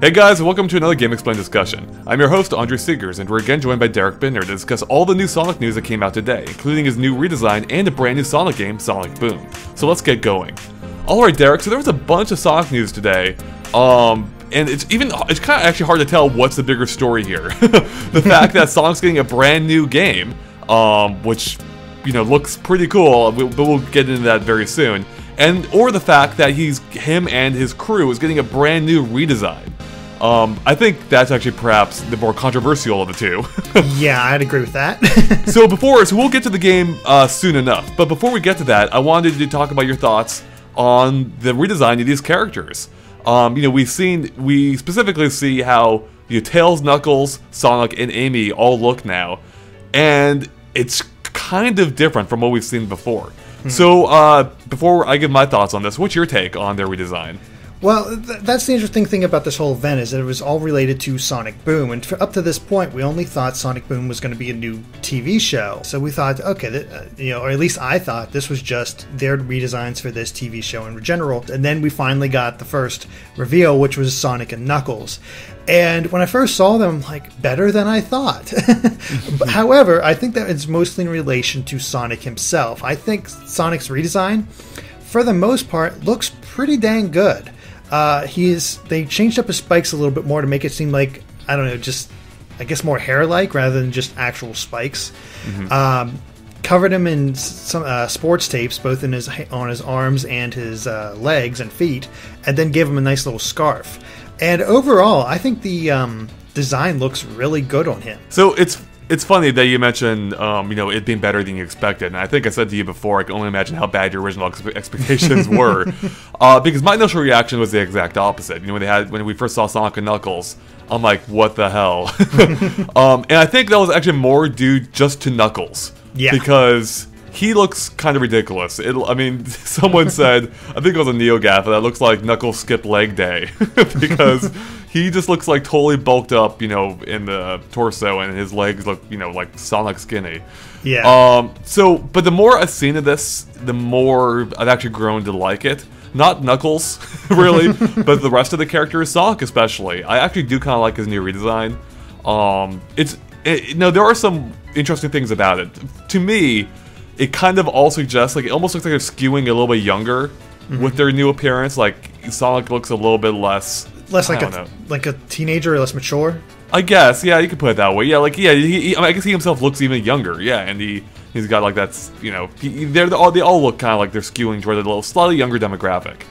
Hey guys, and welcome to another GameXplain discussion. I'm your host, Andre Seegers, and we're again joined by Derek Binder to discuss all the new Sonic news that came out today, including his new redesign and a brand new Sonic game, Sonic Boom. So let's get going. Alright Derek, so there was a bunch of Sonic news today, and it's kind of actually hard to tell what's the bigger story here. The fact that Sonic's getting a brand new game, which, looks pretty cool, but we'll get into that very soon. Or the fact that him and his crew is getting a brand new redesign. I think that's actually perhaps the more controversial of the two. Yeah, I'd agree with that. So we'll get to the game soon enough. But before we get to that, I wanted to talk about your thoughts on the redesign of these characters. We specifically see how Tails, Knuckles, Sonic, and Amy all look now, and it's kind of different from what we've seen before. So before I give my thoughts on this, what's your take on their redesign? Well, that's the interesting thing about this whole event, is that it was all related to Sonic Boom, and up to this point, we only thought Sonic Boom was going to be a new TV show. So we thought, okay, or at least I thought this was just their redesigns for this TV show in general. And then we finally got the first reveal, which was Sonic and Knuckles. And when I first saw them, better than I thought. However, I think that it's mostly in relation to Sonic himself. I think Sonic's redesign, for the most part, looks pretty dang good. They changed up his spikes a little bit more to make it seem like, I don't know, just, I guess, more hair-like rather than just actual spikes. Covered him in some sports tapes, both on his arms and his legs and feet, and then gave him a nice little scarf. And overall, I think the design looks really good on him. So it's funny that you mentioned, it being better than you expected. And I think I said to you before, I can only imagine how bad your original expectations were. Because my initial reaction was the exact opposite. When we first saw Sonic and Knuckles, I'm like, what the hell? And I think that was actually more due just to Knuckles. Yeah. Because he looks kind of ridiculous. Someone said, I think it was a NeoGAF, that looks like Knuckles skipped leg day. Because he just looks like totally bulked up, in the torso, and his legs look, like Sonic skinny. Yeah. But the more I've seen of this, the more I've actually grown to like it. Not Knuckles, really, but the rest of the characters, Sonic especially. I actually do kind of like his new redesign. There are some interesting things about it. To me, it kind of all suggests, it almost looks like they're skewing a little bit younger with their new appearance. Sonic looks a little bit less like a teenager, or less mature. I guess, yeah, you could put it that way. Yeah, I guess he himself looks even younger. Yeah, and he's got they all look kind of like they're skewing toward a little slightly younger demographic.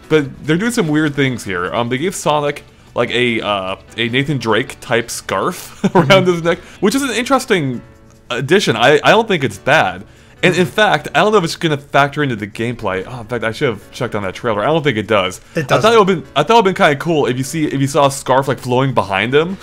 But they're doing some weird things here. They gave Sonic a Nathan Drake type scarf around his neck, which is an interesting addition. I don't think it's bad. And in fact, I don't know if it's going to factor into the gameplay. In fact, I should have checked on that trailer. I don't think it does. It doesn't. I thought it would have been kind of cool if you saw a scarf flowing behind him.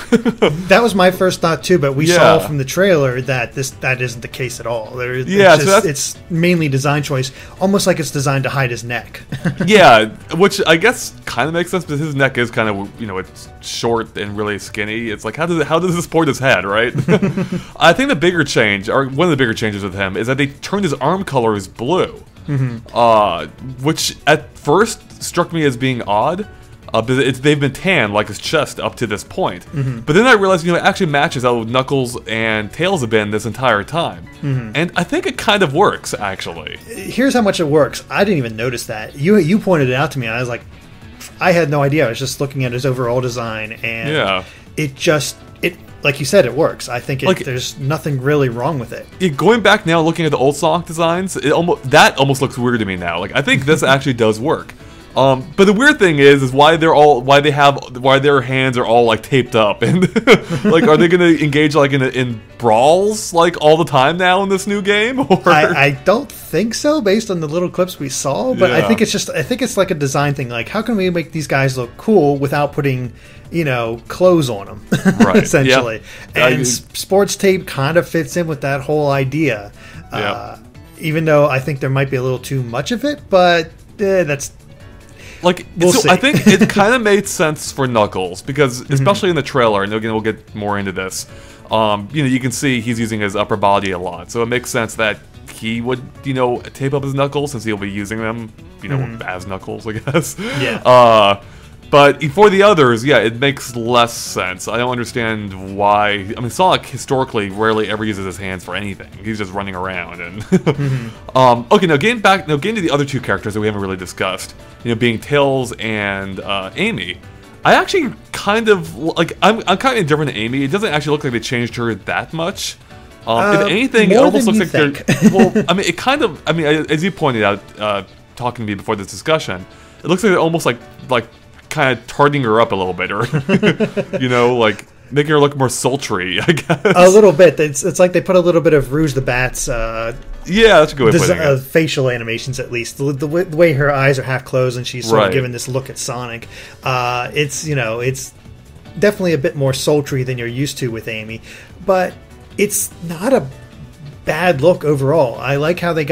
That was my first thought too, but we saw from the trailer that that isn't the case at all. It's mainly design choice, almost like it's designed to hide his neck. Yeah, which I guess kind of makes sense, because his neck is kind of it's short and really skinny. It's how does this support his head, right? I think the bigger change, or one of the bigger changes with him, is that they turned his arm colors blue, which at first struck me as being odd, because they've been tan like his chest up to this point. But then I realized, it actually matches how Knuckles and Tails have been this entire time, and I think it kind of works, actually. Here's how much it works. I didn't even notice that. You pointed it out to me, and I was like, I had no idea. I was just looking at his overall design, and it like you said, it works. I think there's nothing really wrong with it. Going back now, looking at the old Sonic designs, that almost looks weird to me now. I think this actually does work. But the weird thing is why their hands are all taped up, and are they going to engage in brawls all the time now in this new game? Or? I don't think so, based on the little clips we saw. But I think it's like a design thing. How can we make these guys look cool without putting clothes on them, right? Essentially. Yeah. And sports tape kind of fits in with that whole idea. Even though I think there might be a little too much of it, but that's. We'll see. I think it kind of made sense for Knuckles, because especially in the trailer, and again we'll get more into this, you can see he's using his upper body a lot, so it makes sense that he would, tape up his knuckles, since he'll be using them, as Knuckles, I guess. Yeah. But for the others, yeah, it makes less sense. I don't understand why. I mean, Sonic historically rarely ever uses his hands for anything. He's just running around. And okay, now getting to the other two characters that we haven't really discussed, being Tails and Amy. I actually kind of like. I'm kind of indifferent to Amy. It doesn't actually look like they changed her that much. If anything, it almost looks like they're. Well, I mean, it kind of. I mean, as you pointed out, talking to me before this discussion, it looks like they're almost like kind of tarting her up a little bit, or like making her look more sultry, I guess. A little bit. It's like they put a little bit of Rouge the Bat's. Yeah, that's a good way of putting it. Facial animations, at least the way her eyes are half closed and she's sort of giving this look at Sonic. It's definitely a bit more sultry than you're used to with Amy, but it's not a bad look overall. I like how they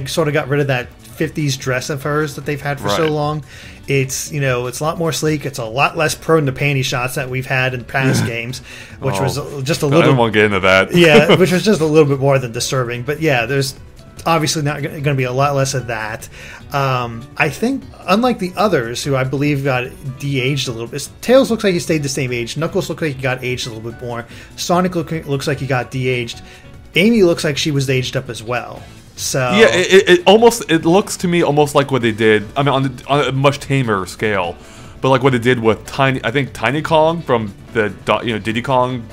sort of got rid of that 50s dress of hers that they've had for so long. It's it's a lot more sleek. It's a lot less prone to panty shots that we've had in past games, which was just a little. I don't want to get into that. Yeah, which was just a little bit more than disturbing. But yeah, there's obviously not going to be a lot less of that. I think, unlike the others, who I believe got de-aged a little bit, Tails looks like he stayed the same age. Knuckles looks like he got aged a little bit more. Sonic looks like he got de-aged. Amy looks like she was aged up as well. So yeah, it looks to me almost like what they did. I mean, on a much tamer scale, but like what they did with Tiny Kong from the Diddy Kong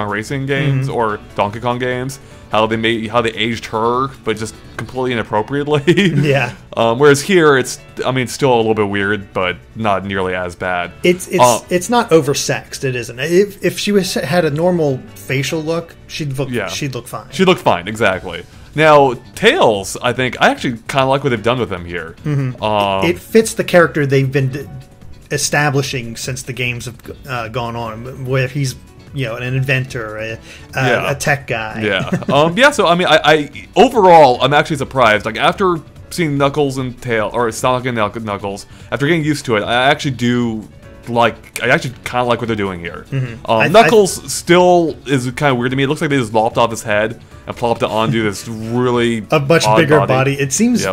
Racing games or Donkey Kong games. How they aged her, but just completely inappropriately. Yeah. Whereas here, it's still a little bit weird, but not nearly as bad. It's not oversexed. It isn't. If she had a normal facial look, she'd look fine. She'd look fine, exactly. Now, Tails, I actually kind of like what they've done with him here. It fits the character they've been establishing since the games have gone on, where he's an inventor, a tech guy. Yeah. So I overall, I'm actually surprised. Like after seeing Knuckles and Tails, or Sonic and Knuckles, after getting used to it, I actually kind of like what they're doing here. Knuckles still is kind of weird to me. It looks like they just lopped off his head and plopped it onto this really a much bigger body. It seems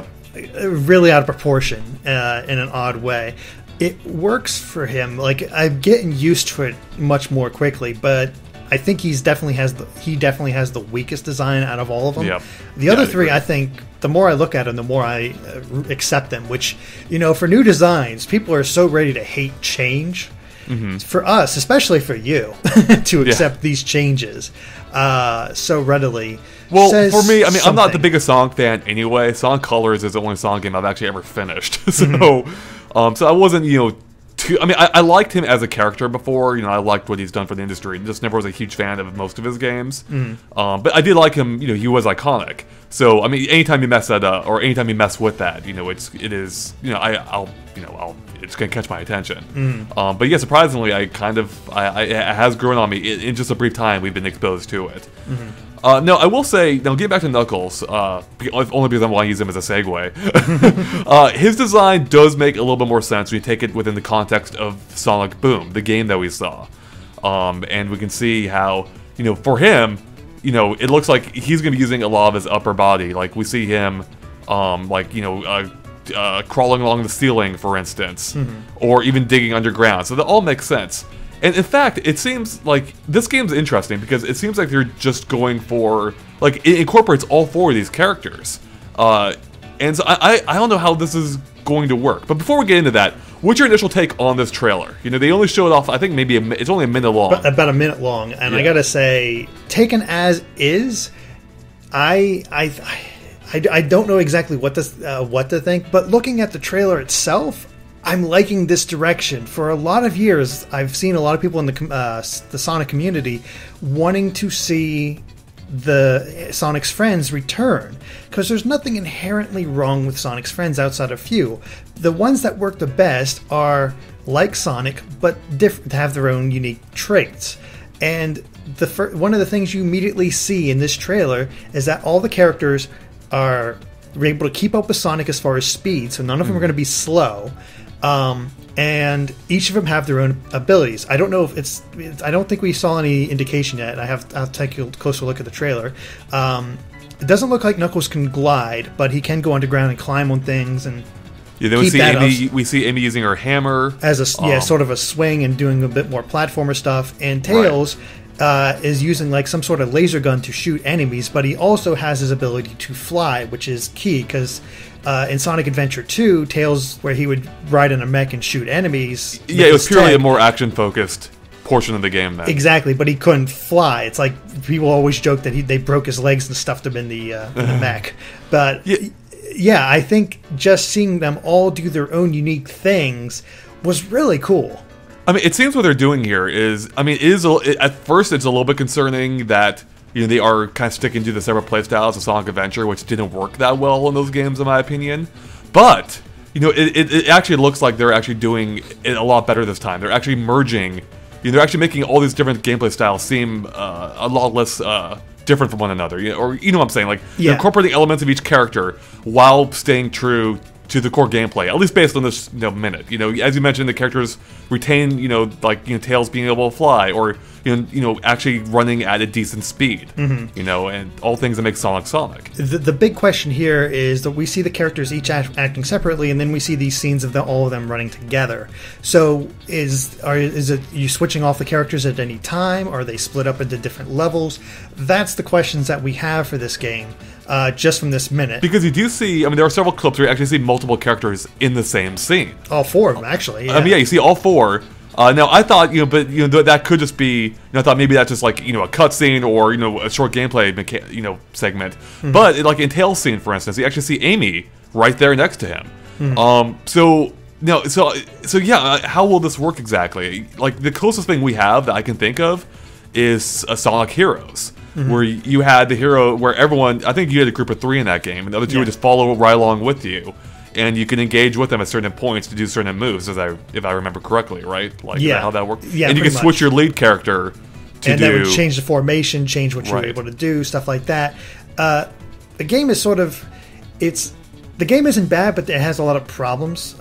really out of proportion in an odd way. It works for him. Like, I'm getting used to it much more quickly, but I think he definitely has the weakest design out of all of them. Yep. The other three, I think, the more I look at them, the more I accept them. Which, for new designs, people are so ready to hate change. For us, especially for you, to accept these changes so readily. Well, for me, I'm not the biggest Sonic fan anyway. Sonic Colors is the only Sonic game I've actually ever finished. So I wasn't, too. I liked him as a character before. I liked what he's done for the industry. Just never was a huge fan of most of his games. But I did like him. He was iconic. So anytime you mess that up, or anytime you mess with that, it's gonna catch my attention. But yeah, surprisingly, it has grown on me in just a brief time. We've been exposed to it. No, I will say, now getting back to Knuckles, only because I want to use him as a segue. His design does make a little bit more sense when you take it within the context of Sonic Boom, the game that we saw. And we can see how, for him, it looks like he's going to be using a lot of his upper body. Like, we see him, crawling along the ceiling, for instance, or even digging underground. So that all makes sense. And in fact, it seems like this game's interesting because it seems like they're just going for, it incorporates all four of these characters. And so I don't know how this is going to work. But before we get into that, what's your initial take on this trailer? They only showed off, I think maybe it's only a minute long. About a minute long. And I gotta say, taken as is, I don't know exactly what to think. But looking at the trailer itself, I'm liking this direction. For a lot of years, I've seen a lot of people in the Sonic community wanting to see the Sonic's friends return, because there's nothing inherently wrong with Sonic's friends outside of few. The ones that work the best are like Sonic, but different, have their own unique traits. And one of the things you immediately see in this trailer is that all the characters are able to keep up with Sonic as far as speed, so none of them are going to be slow. And each of them have their own abilities. I don't know if I don't think we saw any indication yet. I'll take a closer look at the trailer. It doesn't look like Knuckles can glide, but he can go underground and climb on things. And Yeah, then we see Amy using her hammer as a sort of a swing and doing a bit more platformer stuff. And Tails is using like some sort of laser gun to shoot enemies, but he also has his ability to fly, which is key because in Sonic Adventure 2, Tails, where he would ride in a mech and shoot enemies. Yeah, it was purely a more action-focused portion of the game then. Exactly, but he couldn't fly. It's like people always joke that they broke his legs and stuffed him in the mech. But yeah, I think just seeing them all do their own unique things was really cool. I mean, it seems what they're doing here is, I mean, at first it's a little bit concerning that, you know, they are kind of sticking to the separate playstyles of Sonic Adventure, which didn't work that well in those games, in my opinion. But, you know, it actually looks like they're actually doing it a lot better this time. They're actually merging, you know, they're actually making all these different gameplay styles seem a lot less different from one another. You know, or, you know what I'm saying? Like, they're incorporating elements of each character while staying true to the core gameplay, at least based on this minute. You know, as you mentioned, the characters retain, you know, like, you know, Tails being able to fly, or you know, actually running at a decent speed. You know, and all things that make Sonic Sonic. The big question here is that we see the characters each acting separately, and then we see these scenes of all of them running together. So is it you switching off the characters at any time? Or are they split up into different levels? That's the questions that we have for this game. Just from this minute. Because you do see, I mean, there are several clips where you actually see multiple characters in the same scene. All four of them, actually. Yeah. I mean, yeah, you see all four. Now, I thought, you know, but, you know, that could just be, you know, I thought maybe that's just like, you know, a cutscene or, you know, a short gameplay, you know, segment. But, like in Tails' scene, for instance, you actually see Amy right there next to him. So yeah, how will this work exactly? Like, the closest thing we have that I can think of is a Sonic Heroes. Where you had the hero, where everyone, I think you had a group of 3 in that game, and the other 2 would just follow right along with you, and you can engage with them at certain points to do certain moves, if I remember correctly, right? Like, is that how that works? Yeah, and you can switch your lead character to and that would change the formation, change what you were able to do, stuff like that. The game is sort of, the game isn't bad, but it has a lot of problems.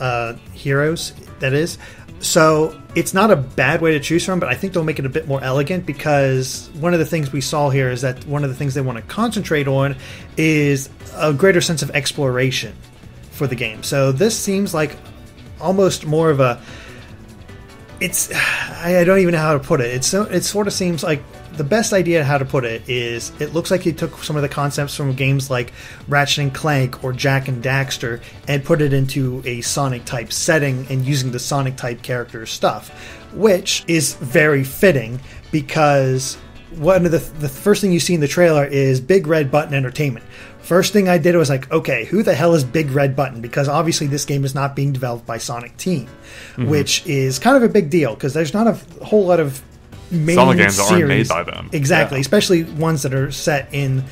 Heroes, that is. So it's not a bad way to choose from, but I think they'll make it a bit more elegant, because one of the things we saw here is that one of the things they want to concentrate on is a greater sense of exploration for the game. So this seems like almost more of a... I don't even know how to put it. It sort of seems like the best idea how to put it is it looks like he took some of the concepts from games like Ratchet and Clank or Jak and Daxter and put it into a Sonic type setting and using the Sonic type character stuff, which is very fitting because one of the first thing you see in the trailer is Big Red Button Entertainment. First thing I did was like, okay, who the hell is Big Red Button? Because obviously this game is not being developed by Sonic Team, which is kind of a big deal because there's not a whole lot of main Sonic games series. aren't made by them. Exactly, especially ones that are set in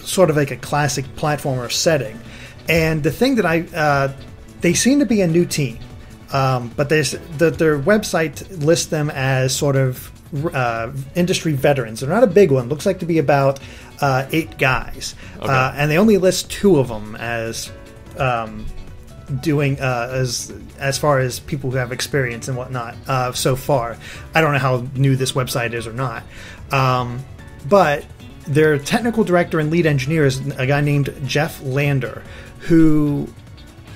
sort of like a classic platformer setting. And the thing that they seem to be a new team, but their website lists them as sort of industry veterans. They're not a big one. Looks like to be about 8 guys, and they only list 2 of them as doing as far as people who have experience and whatnot so far. I don't know how new this website is or not, but their technical director and lead engineer is a guy named Jeff Lander, who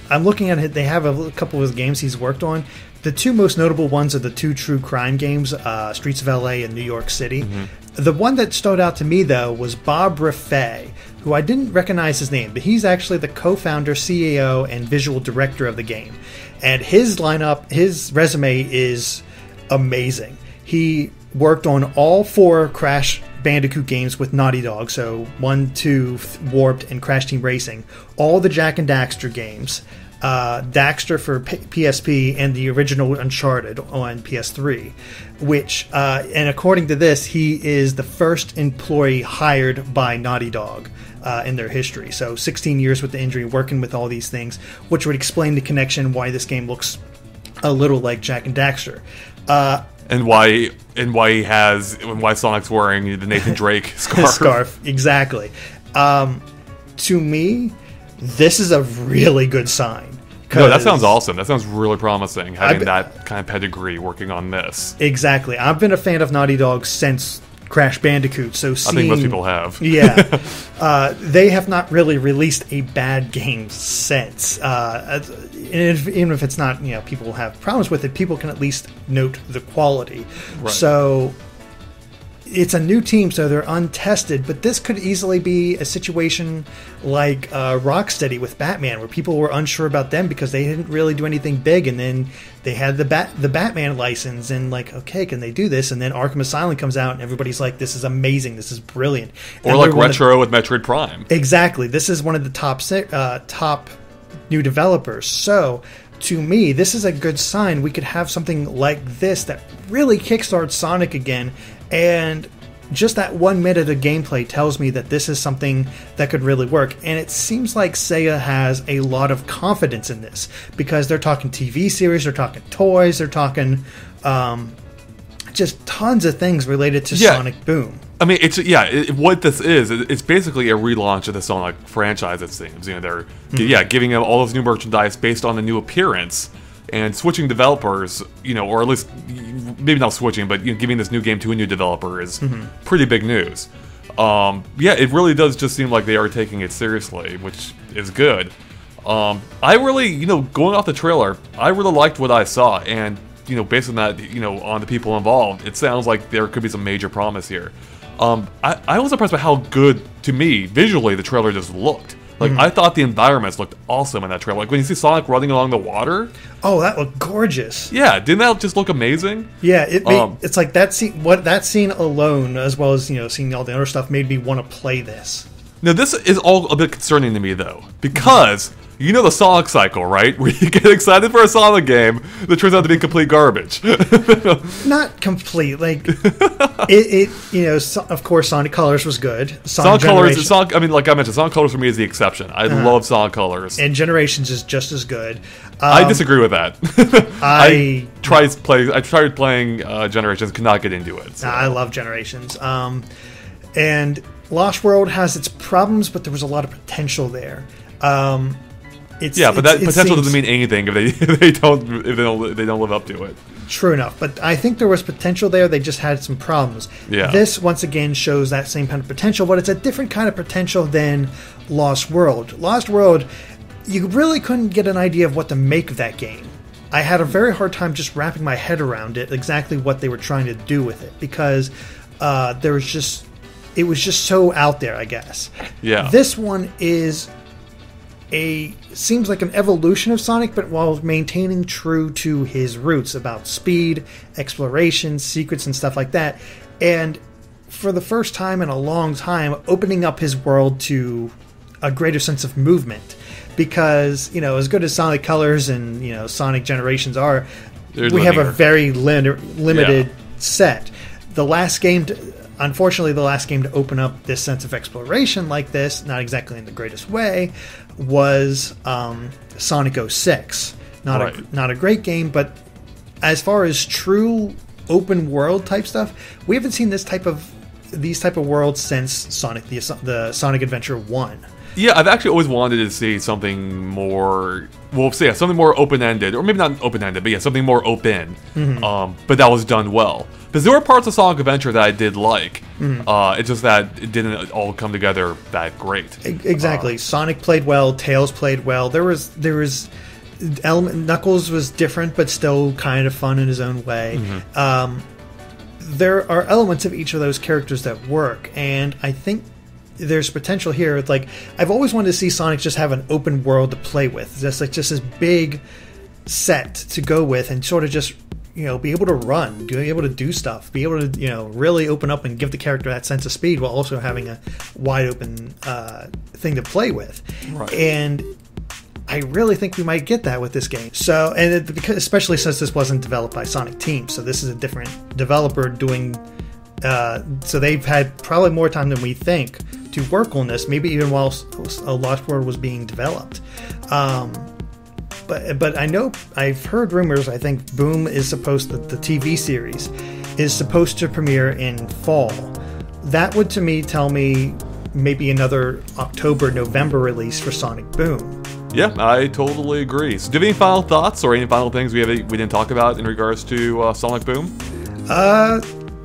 I'm looking at it. They have a couple of his games he's worked on. The 2 most notable ones are the 2 true crime games, Streets of LA and New York City. The one that stood out to me, though, was Bob Raffay, who I didn't recognize his name, but he's actually the co-founder, CEO, and visual director of the game. And his lineup, his resume is amazing. He worked on all 4 Crash Bandicoot games with Naughty Dog, so 1, 2, Warped, and Crash Team Racing. All the Jak and Daxter games. Daxter for PSP and the original Uncharted on PS3, which, and according to this, he is the first employee hired by Naughty Dog in their history. So 16 years with the injury, working with all these things, which would explain the connection why this game looks a little like Jak and Daxter. And why Sonic's wearing the Nathan Drake scarf. Exactly. To me, this is a really good sign. No, that sounds awesome. That sounds really promising, having that kind of pedigree working on this. Exactly. I've been a fan of Naughty Dog since Crash Bandicoot. So I think most people have. Yeah. They have not really released a bad game since. Even if it's not, people have problems with it, people can at least note the quality. Right. So it's a new team, so they're untested, but this could easily be a situation like Rocksteady with Batman, where people were unsure about them because they didn't really do anything big, and then they had the Batman license, and like, okay, can they do this? And then Arkham Asylum comes out, and everybody's like, this is amazing, this is brilliant. Or like Retro with Metroid Prime. Exactly. This is one of the top new developers. So, to me, this is a good sign. We could have something like this that really kickstarts Sonic again, and just that 1 minute of gameplay tells me that this is something that could really work. And it seems like Sega has a lot of confidence in this, because they're talking TV series, they're talking toys, they're talking just tons of things related to Sonic Boom. I mean, what this is, it's basically a relaunch of the Sonic franchise, it seems. They're giving them all this new merchandise based on the new appearance, and switching developers, or at least maybe not switching, but giving this new game to a new developer is pretty big news. It really does just seem like they are taking it seriously, which is good. I really, going off the trailer, I really liked what I saw, and based on that, on the people involved, it sounds like there could be some major promise here. I was impressed by how good, to me, visually, the trailer just looked. Like, I thought the environments looked awesome in that trailer. Like, when you see Sonic running along the water. Oh, that looked gorgeous. Yeah, didn't that just look amazing? Yeah, it's like that scene alone, as well as, seeing all the other stuff, made me want to play this. Now, this is all a bit concerning to me, though, because the Sonic cycle, right? Where you get excited for a Sonic game that turns out to be complete garbage. Not complete, like of course, Sonic Colors was good. Sonic Colors, like I mentioned, Sonic Colors for me is the exception. I love Sonic Colors, and Generations is just as good. I disagree with that. I tried playing Generations, could not get into it. So. I love Generations, and Lost World has its problems, but there was a lot of potential there. But that potential doesn't mean anything if they don't live up to it. True enough, but I think there was potential there. They just had some problems. Yeah. This once again shows that same kind of potential, but it's a different kind of potential than Lost World. Lost World, you really couldn't get an idea of what to make of that game. I had a very hard time just wrapping my head around it, exactly what they were trying to do with it, because it was just so out there, I guess. Yeah. This one seems like an evolution of Sonic, but while maintaining true to his roots about speed, exploration, secrets, and stuff like that. And for the first time in a long time, opening up his world to a greater sense of movement. Because, as good as Sonic Colors and, Sonic Generations are, we have a very limited set. Unfortunately, the last game to open up this sense of exploration like this, not exactly in the greatest way, was Sonic 06. Not a great game, but as far as true open world type stuff, we haven't seen these type of worlds since Sonic the Sonic Adventure 1. Yeah, I've actually always wanted to see something more. Well, something more open-ended, or maybe not open-ended, but something more open. But that was done well. Because there were parts of Sonic Adventure that I did like. It's just that it didn't all come together that great. Exactly. Sonic played well. Tails played well. There was Knuckles was different, but still kind of fun in his own way. There are elements of each of those characters that work, and I think there's potential here. It's like, I've always wanted to see Sonic just have an open world to play with, just this big set to go with, and sort of just be able to run, be able to do stuff, be able to really open up and give the character that sense of speed while also having a wide open thing to play with. Right. And I really think we might get that with this game. So, and because, especially since this wasn't developed by Sonic Team, so this is a different developer doing. So they've had probably more time than we think to work on this, maybe even while Lost World was being developed. But I know, I've heard rumors, I think Boom is supposed, the TV series is supposed to premiere in fall. That would, to me, tell me maybe another October, November release for Sonic Boom. Yeah, I totally agree. So do you have any final thoughts or any final things we didn't talk about in regards to Sonic Boom?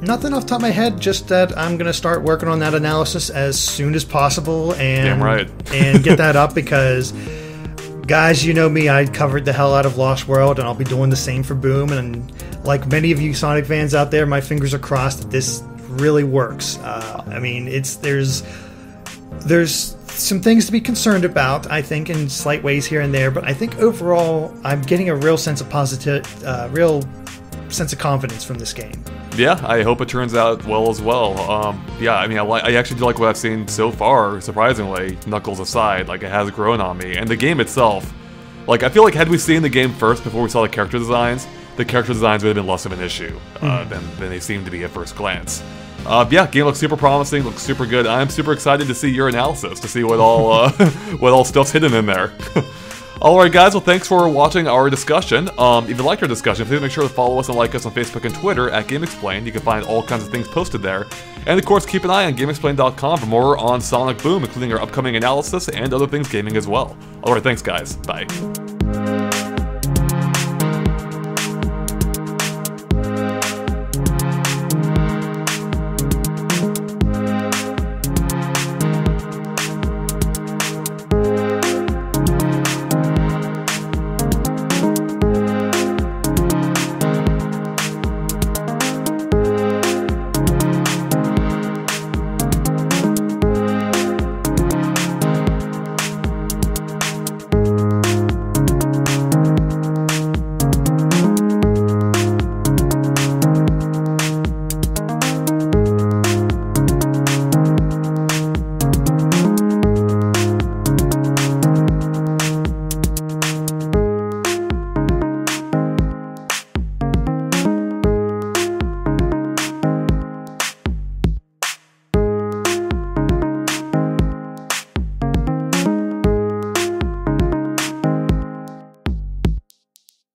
Nothing off the top of my head, just that I'm going to start working on that analysis as soon as possible and, Damn right. and get that up because, guys, you know me, I covered the hell out of Lost World, and I'll be doing the same for Boom. And like many of you Sonic fans out there, my fingers are crossed that this really works. I mean, there's some things to be concerned about, I think, in slight ways here and there, but I think overall I'm getting a real sense of real sense of confidence from this game. Yeah, I hope it turns out well as well. Yeah, I mean, I actually do like what I've seen so far, surprisingly, Knuckles aside. Like, it has grown on me. And the game itself, like, I feel like had we seen the game first before we saw the character designs would have been less of an issue than they seem to be at first glance. Yeah, game looks super promising, looks super good. I'm super excited to see your analysis, to see what all what all stuff's hidden in there. Alright guys, well thanks for watching our discussion. If you liked our discussion, please make sure to follow us and like us on Facebook and Twitter at GameXplain. You can find all kinds of things posted there. And of course, keep an eye on GameXplain.com for more on Sonic Boom, including our upcoming analysis and other things gaming as well. Alright, thanks guys. Bye.